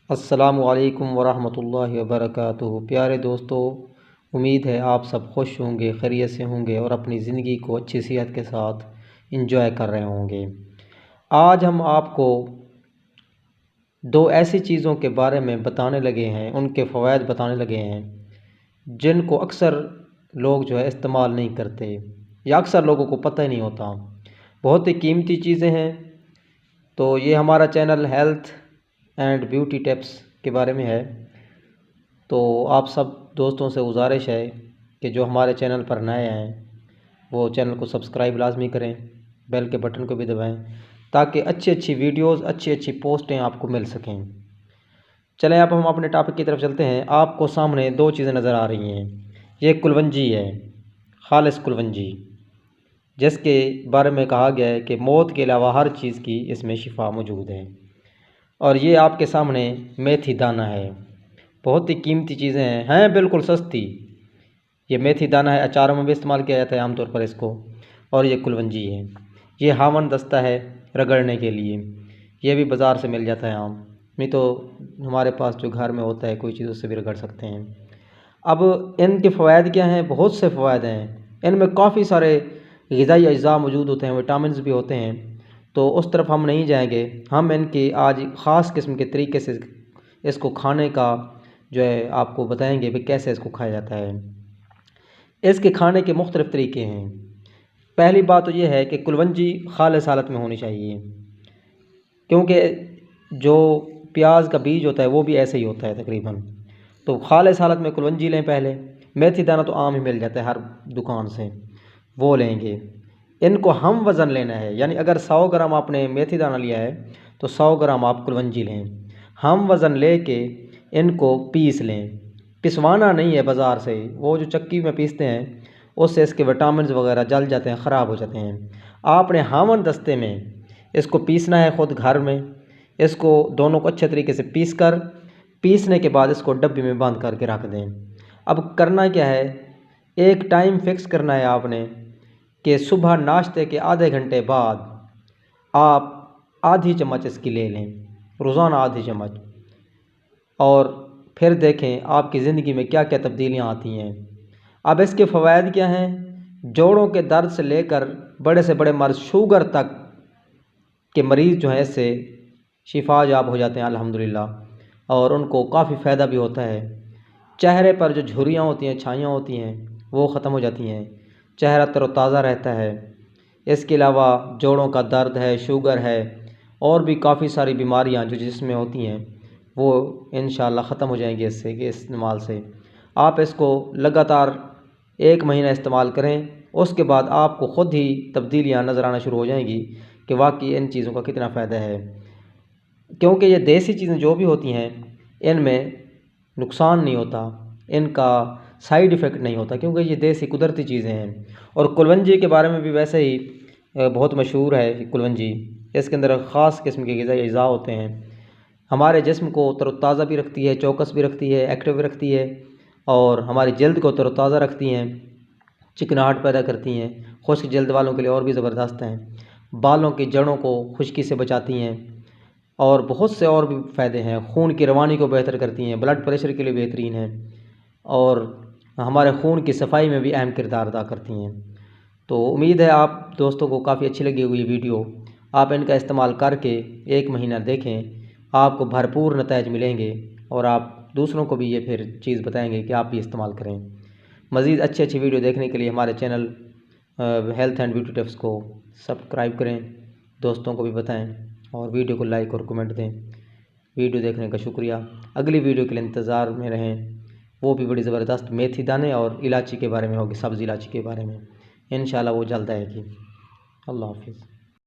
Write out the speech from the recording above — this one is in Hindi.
अस्सलामु अलैकुम वरहमतुल्लाहि वबरकातुहू। प्यारे दोस्तों, उम्मीद है आप सब खुश होंगे, खैरियत से होंगे और अपनी ज़िंदगी को अच्छी सेहत के साथ इंजॉय कर रहे होंगे। आज हम आपको दो ऐसी चीज़ों के बारे में बताने लगे हैं, उनके फ़वाइद बताने लगे हैं जिनको अक्सर लोग इस्तेमाल नहीं करते या अक्सर लोगों को पता ही नहीं होता। बहुत ही कीमती चीज़ें हैं। तो ये हमारा channel health and beauty tips के बारे में है। तो आप सब दोस्तों से गुजारिश है कि जो हमारे चैनल पर नए हैं वो चैनल को सब्सक्राइब लाजमी करें, बेल के बटन को भी दबाएं ताकि अच्छी अच्छी वीडियोस, अच्छी अच्छी पोस्टें आपको मिल सकें। चलें अब हम अपने टॉपिक की तरफ चलते हैं। आपको सामने दो चीज़ें नज़र आ रही हैं। ये कुलवंजी है, खालिस कुलवंजी, जिसके बारे में कहा गया है कि मौत के अलावा हर चीज़ की इसमें शिफा मौजूद है। और ये आपके सामने मेथी दाना है। बहुत ही कीमती चीज़ें हैं बिल्कुल सस्ती। ये मेथी दाना है, अचारों में भी इस्तेमाल किया जाता है आमतौर पर इसको। और ये कुलवंजी है, ये हावन दस्ता है रगड़ने के लिए। ये भी बाज़ार से मिल जाता है आम, नहीं तो हमारे पास जो घर में होता है कोई चीज़ उससे भी रगड़ सकते हैं। अब इनके फ़वाइद क्या हैं? बहुत से फ़वाइद हैं। इनमें काफ़ी सारे ग़िज़ाई अज्जा मौजूद होते हैं, विटामिन्स भी होते हैं। तो उस तरफ हम नहीं जाएंगे। हम इनकी आज ख़ास किस्म के तरीके से इसको खाने का आपको बताएंगे कि कैसे इसको खाया जाता है। इसके खाने के मुख्तलिफ़ तरीके हैं। पहली बात तो ये है कि कुलवंजी खालिस हालत में होनी चाहिए, क्योंकि जो प्याज का बीज होता है वो भी ऐसे ही होता है तकरीबन। तो खालिस हालत में कुलवंजी लें पहले। मेथी दाना तो आम ही मिल जाता है हर दुकान से, वो लेंगे। इनको हम वज़न लेना है, यानी अगर 100 ग्राम आपने मेथी दाना लिया है तो 100 ग्राम आप कुलवंजी लें। हम वज़न ले के इनको पीस लें। पिसवाना नहीं है बाज़ार से, वो जो चक्की में पीसते हैं उससे इसके विटामिन वगैरह जल जाते हैं, ख़राब हो जाते हैं। आपने हावन दस्ते में इसको पीसना है ख़ुद घर में। इसको दोनों को अच्छे तरीके से पीसने के बाद इसको डब्बी में बंद करके रख दें। अब करना क्या है, एक टाइम फ़िक्स करना है आपने कि सुबह नाश्ते के आधे घंटे बाद आप आधी चम्मच इसकी ले लें, रोज़ाना आधी चम्मच। और फिर देखें आपकी ज़िंदगी में क्या क्या तब्दीलियाँ आती हैं। अब इसके फ़वाइद क्या हैं? जोड़ों के दर्द से लेकर बड़े से बड़े मर्ज़ शुगर तक के मरीज़ इससे शिफा याब हो जाते हैं अल्हम्दुलिल्लाह। और उनको काफ़ी फ़ायदा भी होता है। चेहरे पर जो झुर्रियाँ होती हैं, छाइयाँ होती हैं, वो ख़त्म हो जाती हैं। चेहरा तरोताज़ा रहता है। इसके अलावा जोड़ों का दर्द है, शुगर है और भी काफ़ी सारी बीमारियां जो जिसमें होती हैं वो इंशाअल्लाह ख़त्म हो जाएंगी इससे के इस्तेमाल से। आप इसको लगातार 1 महीना इस्तेमाल करें, उसके बाद आपको ख़ुद ही तब्दीलियां नज़र आना शुरू हो जाएंगी कि वाकई इन चीज़ों का कितना फ़ायदा है। क्योंकि ये देसी चीज़ें जो भी होती हैं इनमें नुकसान नहीं होता, इनका साइड इफ़ेक्ट नहीं होता, क्योंकि ये देसी कुदरती चीज़ें हैं। और कुलवंजी के बारे में भी वैसे ही बहुत मशहूर है कुलवंजी। इसके अंदर ख़ास किस्म के ग़िज़ाई अज्जा होते हैं। हमारे जिस्म को तरोताज़ा भी रखती है, चौकस भी रखती है, एक्टिव भी रखती है और हमारी जल्द को तरोताज़ा रखती हैं, चिकनाहट पैदा करती हैं। खुश्क जल्द वालों के लिए और भी ज़बरदस्त हैं। बालों की जड़ों को खुश्की से बचाती हैं और बहुत से और भी फ़ायदे हैं। खून की रवानी को बेहतर करती हैं, ब्लड प्रेशर के लिए बेहतरीन है और हमारे खून की सफाई में भी अहम किरदार अदा करती हैं। तो उम्मीद है आप दोस्तों को काफ़ी अच्छी लगी हुई वीडियो। आप इनका इस्तेमाल करके 1 महीना देखें, आपको भरपूर नताइज मिलेंगे और आप दूसरों को भी ये फिर चीज़ बताएंगे कि आप भी इस्तेमाल करें। मज़ीद अच्छी अच्छी वीडियो देखने के लिए हमारे channel health and beauty tips को सब्सक्राइब करें, दोस्तों को भी बताएं और वीडियो को लाइक और कमेंट दें। वीडियो देखने का शुक्रिया। अगली वीडियो के लिए इंतज़ार में रहें, वो भी बड़ी ज़बरदस्त मेथी दाने और इलायची के बारे में होगी, सब्ज़ इलायची के बारे में। इंशाल्लाह वो जल्द आएगी। अल्लाह हाफ़िज़।